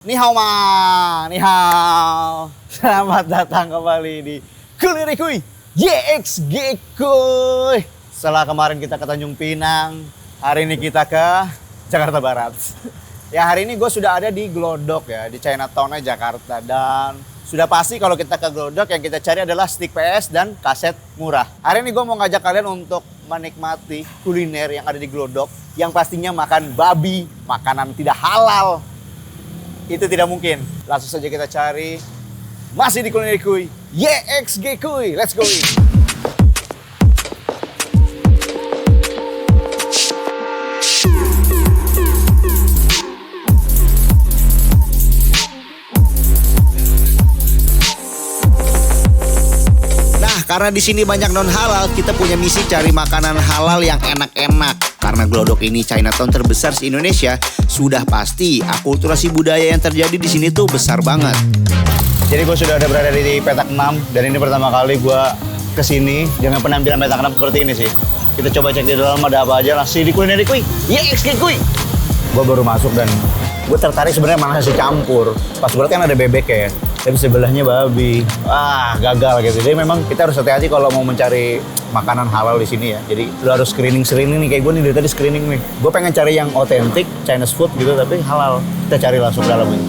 Ni hao ma, ni hao. Selamat datang kembali di Kuliner Kuy YXG Kuy. Setelah kemarin kita ke Tanjung Pinang, hari ini kita ke Jakarta Barat. Ya hari ini gue sudah ada di Glodok ya, di Chinatown Jakarta. Dan sudah pasti kalau kita ke Glodok yang kita cari adalah stick PS dan kaset murah. Hari ini gue mau ngajak kalian untuk menikmati kuliner yang ada di Glodok. Yang pastinya makan babi, makanan tidak halal. Itu tidak mungkin. Langsung saja kita cari. Masih di Kuliner Kuy YXG Kuy. Let's go. Nah, karena di sini banyak non halal, kita punya misi cari makanan halal yang enak-enak. Karena Glodok ini Chinatown terbesar di Indonesia, sudah pasti akulturasi budaya yang terjadi di sini tuh besar banget. Jadi gue sudah ada berada di Petak 6 dan ini pertama kali gue kesini dengan penampilan Petak 6 seperti ini sih. Kita coba cek di dalam ada apa aja. Langsung di Kuliner Kuy YXG Kuy. Gue baru masuk dan gue tertarik sebenarnya malah nasi campur. Pas gue lihat kan ada bebek ya, tapi sebelahnya babi. Gagal gitu. Jadi memang kita harus hati-hati kalau mau mencari makanan halal di sini ya. Jadi lu harus screening nih, kayak gue nih dari tadi screening nih. Gue pengen cari yang otentik Chinese food gitu tapi halal. Kita cari langsung ke dalam ini.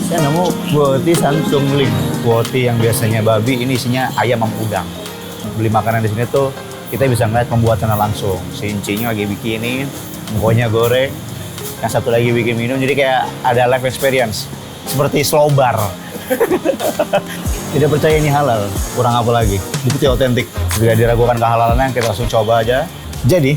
Saya nemu kuoti Samsung Link. Kuoti yang biasanya babi, ini isinya ayam sama udang. Beli makanan di sini tuh kita bisa ngeliat pembuatannya langsung. Si incinya lagi bikinin, mukanya goreng, yang satu lagi bikin minum. Jadi kayak ada live experience. Seperti slow bar. Tidak percaya ini halal, kurang apa lagi. Bukti otentik. Jika diragukan kehalalannya, kita langsung coba aja. Jadi,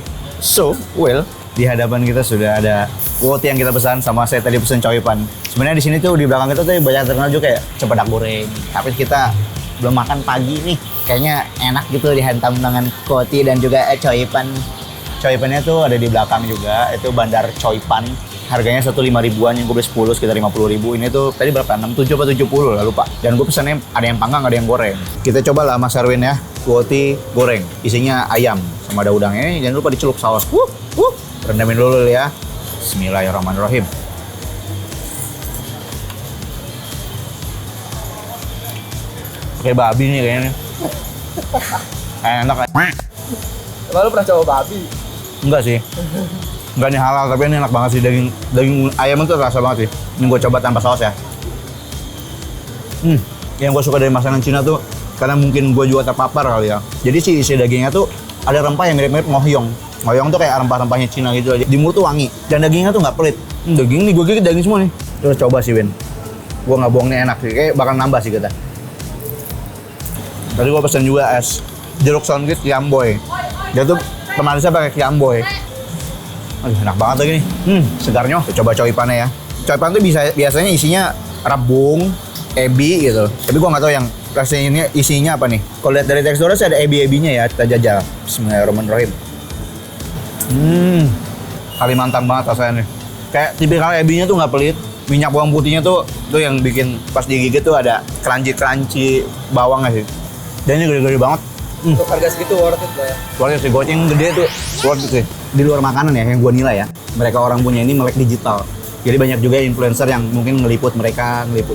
di hadapan kita sudah ada kuoti yang kita pesan, sama saya tadi pesan coipan. Sebenarnya di sini tuh di belakang kita tuh banyak terkenal juga kayak cempedak goreng. Tapi kita belum makan pagi nih. Kayaknya enak gitu dihantam dengan kuoti dan juga coipan. Coipannya tuh ada di belakang juga. Itu Bandar Coipan. Harganya 15 ribuan, yang gue beli 10 sekitar 50 ribu. Ini tuh tadi berapa? 67 atau 70 lah lupa. Dan gue pesannya ada yang panggang, ada yang goreng. Kita coba lah Mas Erwin ya, kuoti goreng. Isinya ayam sama ada udangnya. Jangan lupa dicelup saus. Rendamin dulu ya. Bismillahirrahmanirrahim. Pakai babi nih kayaknya nih. Enak ya. Lalu pernah coba babi? Enggak sih. Enggak nih halal, tapi ini enak banget sih. Daging ayam itu rasa banget sih. Ini gue coba tanpa saus ya. Yang gue suka dari makanan Cina tuh karena mungkin gue juga terpapar kali ya. Jadi si isi dagingnya tuh ada rempah yang mirip-mirip ngohyong. Ngohyong tuh kayak rempah-rempahnya Cina gitu aja. Di mulut tuh wangi. Dan dagingnya tuh nggak pelit. Daging nih, gue gigit daging semua nih. Terus coba sih Win. Gue nggak bohong nih enak sih. Kayak bakal nambah sih kita. Tadi gue pesen juga es jeruk songgit Kiamboy. Dia tuh kemarin saya pakai Kiamboy. Aduh, enak banget lagi nih. Segarnya. Coba coipannya ya. Coipan tuh biasanya isinya rebung, ebi gitu. Tapi gua nggak tahu yang rasanya ini isinya apa nih. Kalau lihat dari teksturnya sih ada ebi-ebinya ya. Kita jajal. Bismillahirrahmanirrahim. Kalimantan banget rasanya nih. Kayak tipikal ebinya tuh nggak pelit. Minyak bawang putihnya tuh yang bikin pas digigit tuh ada crunchy bawang nggak sih. Dan ini gede-gede banget. Untuk harga segitu worth it lah ya? Worth it sih, goceng gede tuh worth it sih. Di luar makanan ya, yang gue nilai ya, mereka orang punya ini melek digital. Jadi banyak juga influencer yang mungkin ngeliput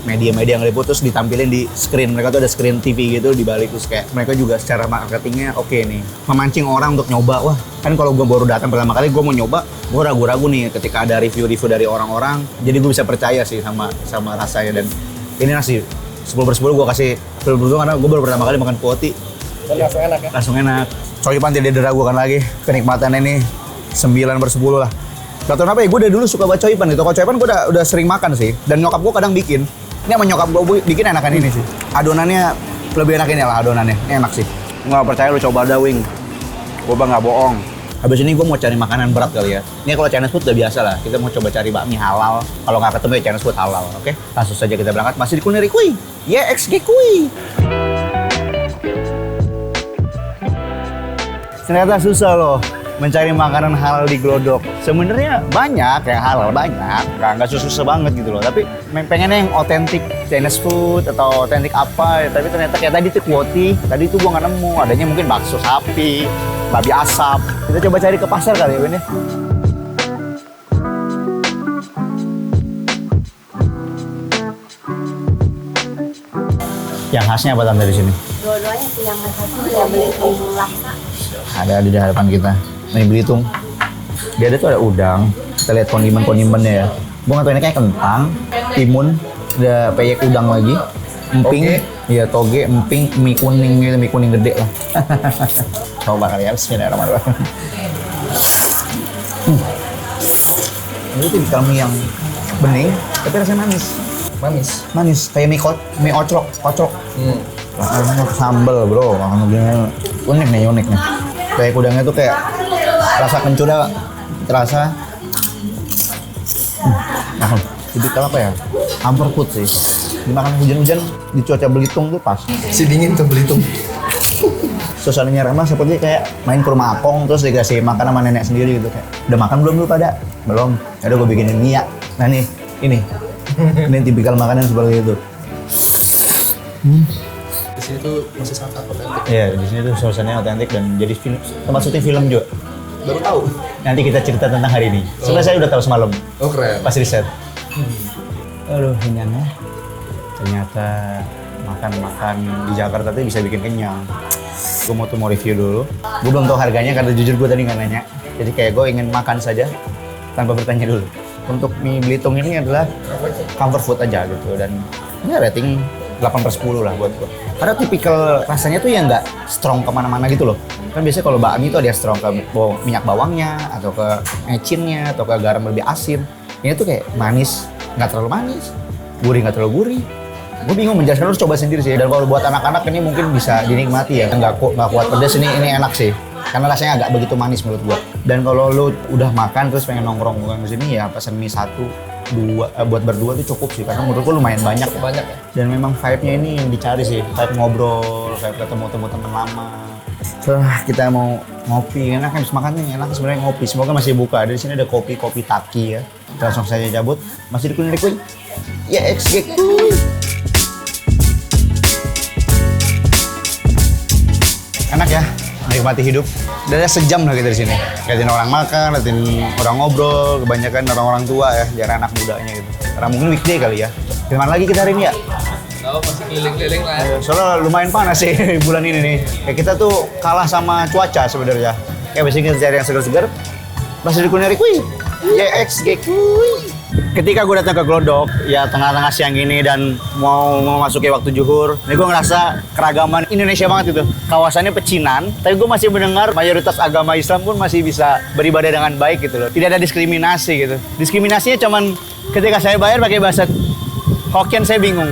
media-media ngeliput terus ditampilin di screen. Mereka tuh ada screen TV gitu di balik, terus kayak mereka juga secara marketingnya oke nih. Memancing orang untuk nyoba. Wah, kan kalau gue baru datang pertama kali gue mau nyoba, gue ragu-ragu nih ketika ada review-review dari orang-orang. Jadi gue bisa percaya sih sama rasanya. Dan ini nasi 10/10 gue kasih 10/10 karena gue baru pertama kali makan kuoti. Dan langsung enak ya? Langsung enak. Coipan tidak diragukan lagi. Kenikmatan ini 9/10 lah. Gak tau kenapa ya, gue dari dulu suka baca coipan gitu. Kalau coipan gue udah sering makan sih. Dan nyokap gue kadang bikin. Ini sama nyokap gue bikin enakan ini sih. Adonannya lebih enak ini lah adonannya. Ini enak sih. Nggak percaya lu coba ada wing. Gue nggak bohong. Habis ini gue mau cari makanan berat kali ya. Ini kalau Chinese food udah biasa lah. Kita mau coba cari bakmi halal. Kalau nggak ketemu ya Chinese food halal. Oke? Langsung saja kita berangkat. Masih di Kuliner Kuy YXG Kuy. Ternyata susah loh mencari makanan halal di Glodok. Sebenarnya banyak yang halal, banyak. Nggak susah banget gitu loh. Tapi pengennya yang otentik Chinese food atau otentik apa. Ya. Tapi ternyata kayak tadi tuh kuoti. Tadi tuh gua nggak nemu. Adanya mungkin bakso sapi, babi asap. Kita coba cari ke pasar kali ya, Ben ya. Yang khasnya apa Tante di sini? Dua-duanya sih yang khasnya ya Belitung laksa. Ada di hadapan kita. Ini Belitung. Dia ada tuh ada udang. Kita lihat kondimen-kondimennya ya. Gue nggak tahu ini kayak kentang, timun, ada peyek udang lagi, emping, iya toge, emping, mie kuning gitu, mie kuning gede lah. Coba kali ya, bismillahirrahmanirrahim. Ini tipikal mie yang bening, tapi rasanya manis. Manis, kayak mie ocrok. Sambal bro, unik nih. Kayak udangnya tuh kayak rasa kencurnya terasa. Nah, tipikal apa ya? Comfort food sih. Dimakan hujan-hujan di cuaca Belitung tuh pas. Si dingin tuh Belitung. Suasananya ramah seperti kayak main ke rumah Apong terus dikasih makan sama nenek sendiri gitu kayak. Udah makan belum lu pada? Belum. Ya udah gue bikinin mie ya. Nah nih, ini. Ini tipikal makanan seperti itu. Di sini tuh masih sangat otentik. Iya, di sini tuh suasananya otentik dan jadi film, tempat syuting film juga. Baru tahu. Nanti kita cerita tentang hari ini. Sebenarnya saya udah tahu semalam Oh keren. pas riset. Aduh, kenyang ya. Ternyata makan-makan di Jakarta tuh bisa bikin kenyang. Gue mau review dulu. Gue belum tahu harganya karena jujur gue tadi nggak nanya. Jadi kayak gue ingin makan saja tanpa bertanya dulu. Untuk mie Belitung ini adalah comfort food aja gitu dan ini rating 8/10 lah buat gue. Karena tipikal rasanya tuh ya nggak strong kemana-mana gitu loh. Kan biasanya kalau bakmi itu ada strong ke minyak bawangnya atau ke mecinnya atau ke garam lebih asin. Ini tuh kayak manis, nggak terlalu manis, gurih nggak terlalu gurih. Gue bingung menjelaskan, harus coba sendiri sih. Dan kalau buat anak-anak ini mungkin bisa dinikmati ya. Nggak kuat pedas ini enak sih. Karena rasanya agak begitu manis menurut gua. Dan kalau lu udah makan terus pengen nongkrong di sini ya pesan mie 1, 2 buat berdua tuh cukup sih karena menurut gua lumayan banyak ya. Dan memang vibe-nya ini yang dicari sih, vibe ngobrol, vibe ketemu teman lama. Setelah kita mau ngopi, enak habis makan nih, enak sebenarnya ngopi. Semoga masih buka. Di sini ada kopi Taki ya. Langsung saja cabut. Masih di Kuliner Kuy. Ya XG. Enak ya. Menikmati hidup. Dan ya sejam lah kita di sini. Liatin orang makan, liatin orang ngobrol, kebanyakan orang-orang tua ya, jarang anak mudanya gitu. Karena mungkin weekday kali ya. Gimana lagi kita hari ini ya? Oh, masih keliling-keliling lah. Soalnya lumayan panas sih bulan ini nih. Kayak kita tuh kalah sama cuaca sebenarnya. Kayak biasanya kita cari yang segar-segar. Masih di Kuliner Kuy. YXG Kuy. Ketika gue datang ke Glodok, ya tengah-tengah siang ini dan mau memasuki waktu zuhur, ini gue ngerasa keragaman Indonesia banget gitu. Kawasannya pecinan, tapi gue masih mendengar mayoritas agama Islam pun masih bisa beribadah dengan baik gitu loh. Tidak ada diskriminasi gitu. Diskriminasinya cuman ketika saya bayar pakai bahasa Hokkien saya bingung.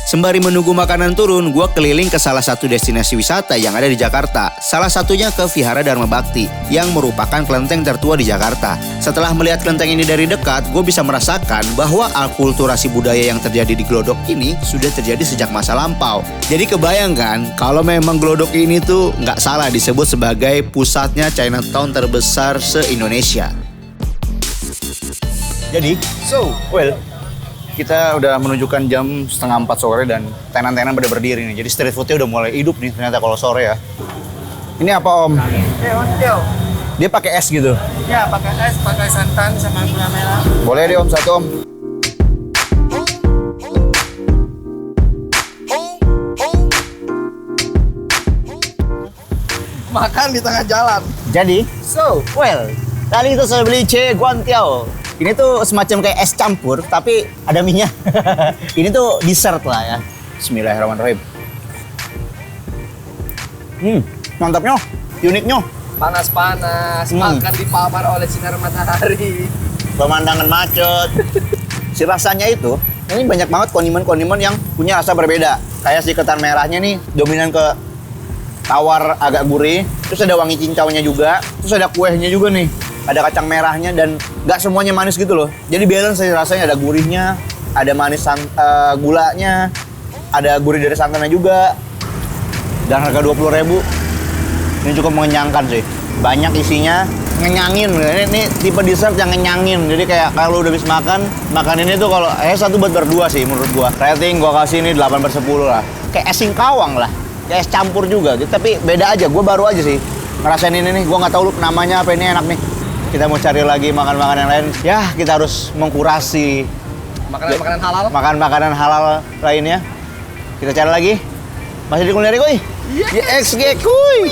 Sembari menunggu makanan turun, gue keliling ke salah satu destinasi wisata yang ada di Jakarta. Salah satunya ke Vihara Dharma Bakti, yang merupakan kelenteng tertua di Jakarta. Setelah melihat kelenteng ini dari dekat, gue bisa merasakan bahwa akulturasi budaya yang terjadi di Glodok ini sudah terjadi sejak masa lampau. Jadi kebayangkan, kalau memang Glodok ini tuh nggak salah disebut sebagai pusatnya Chinatown terbesar se-Indonesia. Jadi, kita udah menunjukkan jam 3:30 sore dan tenan-tenan pada berdiri nih. Jadi street foodnya udah mulai hidup nih ternyata kalau sore ya. Ini apa Om? Ontel. Dia pakai es gitu? Ya, pakai es, pakai santan sama gula merah. Boleh deh Om, satu Om. Makan di tengah jalan. Jadi, tadi itu saya beli guantiao. Ini tuh semacam kayak es campur, tapi ada mie-nya. Ini tuh dessert lah ya. Bismillahirrahmanirrahim. Mantapnya, uniknya. Panas-panas, makan dipapar oleh sinar matahari. Pemandangan macet. Si rasanya itu, ini banyak banget kondimen-kondimen yang punya rasa berbeda. Kayak si ketan merahnya nih, dominan ke tawar agak gurih. Terus ada wangi cincaunya juga. Terus ada kuehnya juga nih. Ada kacang merahnya dan nggak semuanya manis gitu loh. Jadi balance rasanya, ada gurihnya, ada manis gulanya, ada gurih dari santannya juga. Dan harga 20.000, ini cukup mengenyangkan sih. Banyak isinya, ngenyangin. Ini tipe dessert yang ngenyangin. Jadi kayak kalau udah habis makan ini tuh kalau satu buat berdua sih menurut gua. Rating gua kasih ini 8/10 lah. Kayak es singkawang lah. Kayak es campur juga gitu. Tapi beda aja, gua baru aja sih ngerasain ini nih. Gua nggak tahu namanya apa, ini enak nih. Kita mau cari lagi makan-makan yang lain. Ya, kita harus mengkurasi Makanan halal. makanan halal lainnya. Kita cari lagi. Masih di Kulineri Kuy? Yes. YXG Kuy.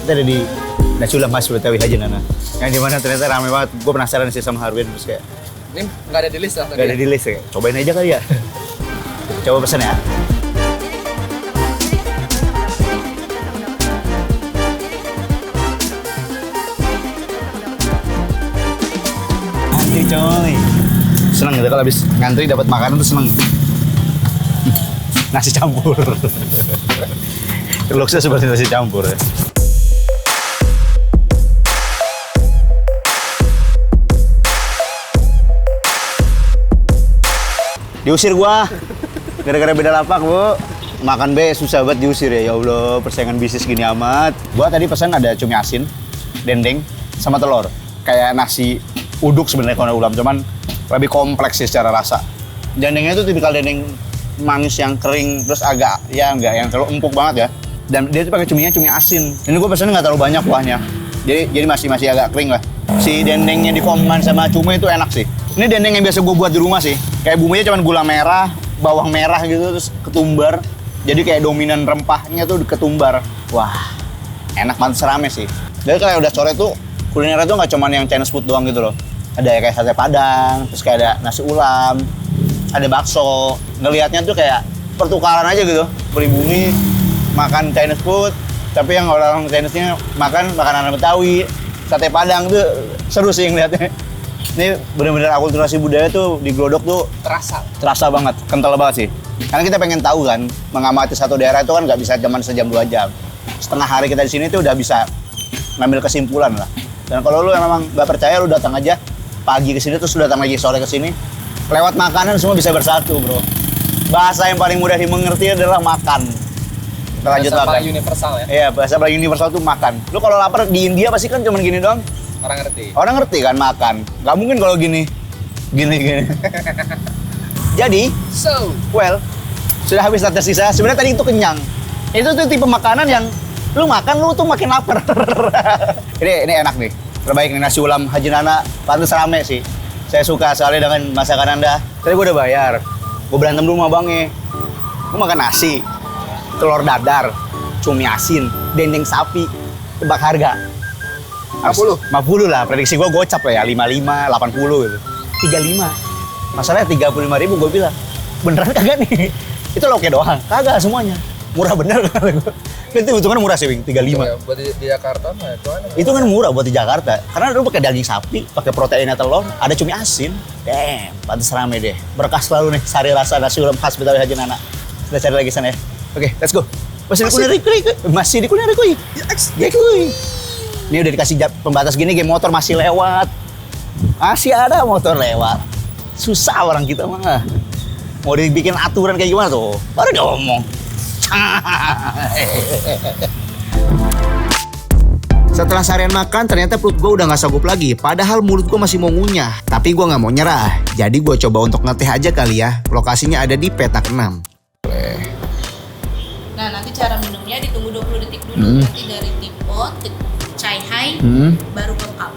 Kita ada di nasi ulam khas Betawi Haji Nana. Yang dimana ternyata rame banget. Gue penasaran sih sama Harwin, terus kayak Ini nggak ada di list lah tadi. gak ada di list ya. Cobain aja kali ya. Coba pesen ya. Antri coy. Seneng gitu kalau habis ngantri dapat makanan tuh seneng. Nasi campur. Looks-nya seperti nasi campur ya. Diusir gua gara-gara beda lapak, Bu. Makan be susah banget diusir ya. Ya Allah, persaingan bisnis gini amat. Gua tadi pesan ada cumi asin, dendeng, sama telur. Kayak nasi uduk sebenarnya kalau ulam, cuman lebih kompleks sih secara rasa. Dendengnya itu tipikal dendeng manis yang kering, terus agak ya enggak yang terlalu empuk banget ya. Dan dia tuh pakai cuminya cumi asin. Ini gua pesannya nggak terlalu banyak kuahnya. Jadi masih agak kering lah. Si dendengnya dikombin sama cumi itu enak sih. Ini dendeng yang biasa gue buat di rumah sih. Kayak bumbunya cuma gula merah, bawang merah gitu, terus ketumbar. Jadi kayak dominan rempahnya tuh ketumbar. Wah, enak banget, serame sih. Jadi kalau udah sore tuh, kulinernya tuh nggak cuma yang Chinese food doang gitu loh. Ada kayak sate padang, terus kayak ada nasi ulam, ada bakso. Ngelihatnya tuh kayak pertukaran aja gitu. Pribumi makan Chinese food, tapi yang orang Chinese-nya makan makanan Betawi. Sate padang tuh seru sih ngeliatnya. Ini bener-bener akulturasi budaya tuh di Glodok tuh terasa banget, kental banget sih. Karena kita pengen tahu kan, mengamati satu daerah itu kan nggak bisa cuma sejam 2 jam. Setengah hari kita di sini tuh udah bisa ngambil kesimpulan lah. Dan kalau lu memang nggak percaya, lu datang aja pagi ke sini terus lu datang lagi sore ke sini. Lewat makanan semua bisa bersatu, bro. Bahasa yang paling mudah dimengerti adalah makan. Kita lanjut bahasa makan. paling universal ya. Iya, bahasa paling universal tuh makan. Lu kalau lapar di India pasti kan cuma gini doang. Orang ngerti. Orang ngerti kan makan. Nggak mungkin kalau gini. Jadi, well, sudah habis tak tersisa. Sebenarnya tadi itu kenyang. Itu tuh tipe makanan yang lu makan lu tuh makin lapar. ini enak nih. Terbaik nih nasi ulam Haji Nana. Pantes rame sih. Saya suka soalnya dengan masakan Anda. Tadi gue udah bayar. Gue berantem dulu sama bangnya. Gue makan nasi, telur dadar, cumi asin, dendeng sapi. Tebak harga. 50 lah, prediksi gue gocap lah ya, 55, 80 gitu. 35. Masalahnya 35.000 gue bilang, beneran kagak nih? Itu loke doang, kagak semuanya. Murah bener kata gue. Itu hitungan murah sih, Wing, 35. Ya, buat di Jakarta mah itu kan murah buat di Jakarta. Karena lu pakai daging sapi, pakai proteinnya telur, ada cumi asin. Damn, pantes rame deh. Berkah selalu nih, sari rasa nasi ulam khas Betawi Haji Nana. Kita cari lagi sana ya. Oke, let's go. Masih di Kulineri Kuy. Ya, Kuy. Ini udah dikasih pembatas gini, game motor masih lewat. Masih ada motor lewat. Susah orang kita mah. Mau dibikin aturan kayak gimana tuh? Baru dia ngomong. Setelah seharian makan, ternyata perut gue udah gak sanggup lagi. Padahal mulut gue masih mau ngunyah. Tapi gue gak mau nyerah. Jadi gue coba untuk ngeteh aja kali ya. Lokasinya ada di Petak 6. Nah, nanti cara minumnya ditunggu 20 detik dulu. Nanti dari tipot ke chai hai, baru ke cup.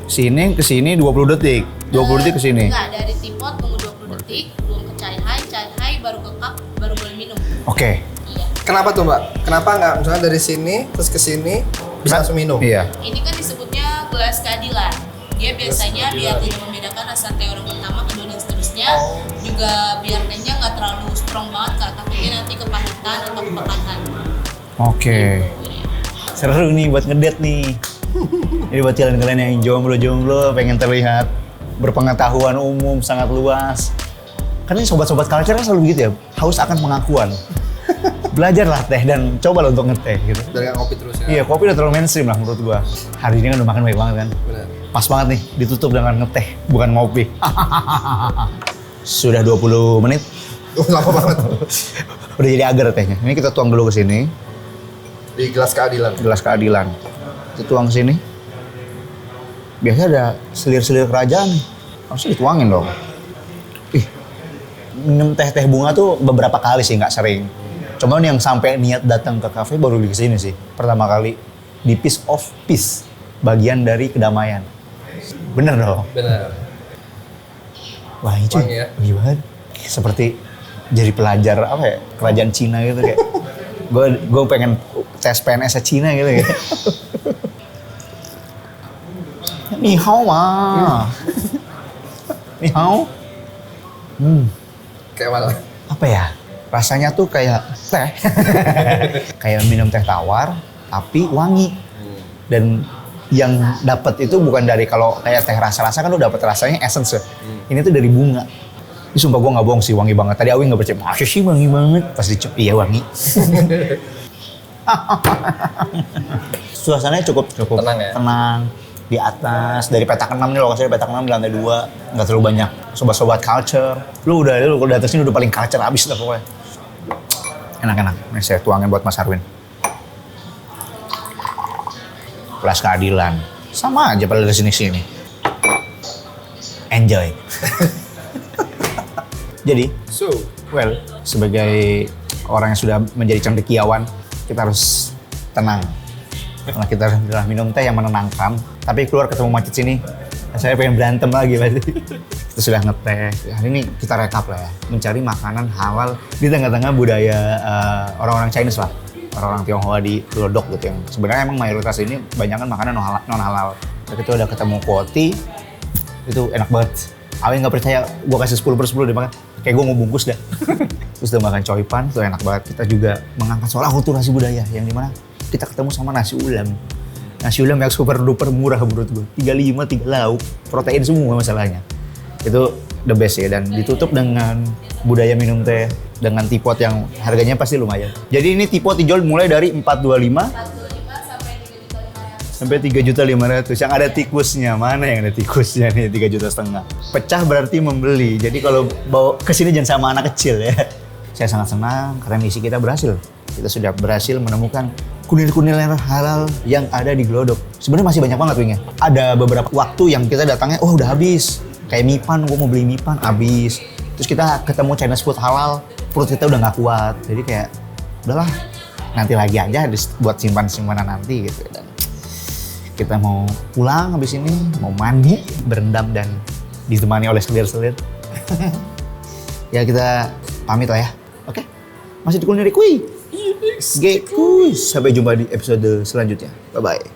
Sini ke sini 20 detik. 20 detik ke sini. Enggak, dari tipot tunggu 20 detik, belum ke chai hai baru ke cup, baru boleh minum. Oke. Iya. Kenapa tuh Mbak? Kenapa nggak misalnya dari sini terus ke sini bisa langsung minum? Iya. Ini kan disebutnya gelas keadilan. Dia biasanya biar tidak membedakan rasa teh orang pertama, kedua dan seterusnya. Juga biar tehnya nggak terlalu strong banget, Kak. Takutnya nanti kepahitan atau kepekatan. Oke. Seru nih buat ngedate nih. Ini buat kalian yang jomblo-jomblo pengen terlihat berpengetahuan umum sangat luas. Karena sobat-sobat culture kan selalu begitu ya, haus akan pengakuan. Belajarlah teh dan cobalah untuk ngeteh gitu. Dari ngopi terus ya? Iya, kopi udah terlalu mainstream lah menurut gua. Hari ini kan udah makan baik banget kan. Benar. Pas banget nih, ditutup dengan ngeteh, bukan ngopi. Sudah 20 menit. Lama banget. Udah jadi agar tehnya. Ini kita tuang dulu ke sini. Di gelas keadilan. Gelas keadilan. Kita tuang ke sini. Biasanya ada selir-selir kerajaan nih. Harusnya dituangin dong. Ih, minum teh bunga tuh beberapa kali sih, nggak sering. Cuman yang sampai niat datang ke kafe baru di sini sih. Pertama kali di Piece of Peace, bagian dari kedamaian. Bener dong? Benar. Wah ini cuy, Wangi ya? wangi banget. Seperti jadi pelajar apa ya, kerajaan Cina gitu kayak. Gue pengen tes PNS Cina gitu ya. Ni hao ma. Ni hao. Kayak mana? Apa ya? Rasanya tuh kayak teh. Kayak minum teh tawar, tapi wangi. Dan yang dapat itu bukan dari kalau kayak teh rasa-rasa kan lu dapat rasanya essence ya. Ini tuh dari bunga. Ini sumpah gue nggak bohong sih, wangi banget. Tadi Awi nggak percaya, masa sih wangi banget? Pas dicep, iya wangi. Suasananya cukup Tenang ya? tenang. Di atas, dari petak 6 nih lokasinya petak 6 di lantai 2. Nggak terlalu banyak sobat-sobat culture. Lu kalau di atas ini udah paling culture abis dah pokoknya. Enak-enak. Ini saya tuangin buat Mas Arwin. Gelas keadilan. Sama aja pada dari sini-sini. Enjoy. Jadi, So, well, sebagai orang yang sudah menjadi cendekiawan, kita harus tenang. Karena kita sudah minum teh yang menenangkan, tapi keluar ketemu macet sini, saya pengen berantem lagi pasti. Kita sudah ngeteh. Hari ini kita rekap lah ya, mencari makanan halal di tengah-tengah budaya orang-orang Chinese lah. Orang-orang Tionghoa di Glodok gitu yang sebenarnya emang mayoritas ini banyak kan makanan non halal. Kita udah ketemu kuoti, itu enak banget. Awi nggak percaya, gue kasih 10/10 deh makan. Kayak gue mau bungkus dah. Terus udah makan coipan, tuh enak banget. Kita juga mengangkat soal akulturasi budaya yang dimana kita ketemu sama nasi ulam. Nasi ulam yang super duper murah menurut gue. 35, 3 lauk, protein semua masalahnya. Itu the best ya, dan ditutup dengan budaya minum teh dengan tipot yang harganya pasti lumayan. Jadi ini tipot dijual mulai dari 425 sampai 3.500.000 yang ada tikusnya. Mana yang ada tikusnya nih 3,5 juta. Pecah berarti membeli. Jadi kalau bawa ke sini jangan sama anak kecil ya. Saya sangat senang karena misi kita berhasil. Kita sudah berhasil menemukan kuliner-kuliner halal yang ada di Glodok. Sebenarnya masih banyak banget wingnya. Ada beberapa waktu yang kita datangnya, oh udah habis. Kayak mipan, gue mau beli mipan, habis. Terus kita ketemu Chinese food halal, perut kita udah nggak kuat. Jadi kayak, udahlah, nanti lagi aja buat simpan-simpanan nanti gitu. Dan kita mau pulang habis ini, mau mandi, berendam dan ditemani oleh selir-selir. Ya kita pamit lah ya, oke? Masih di Kulineri Kuy. Sampai jumpa di episode selanjutnya. Bye-bye.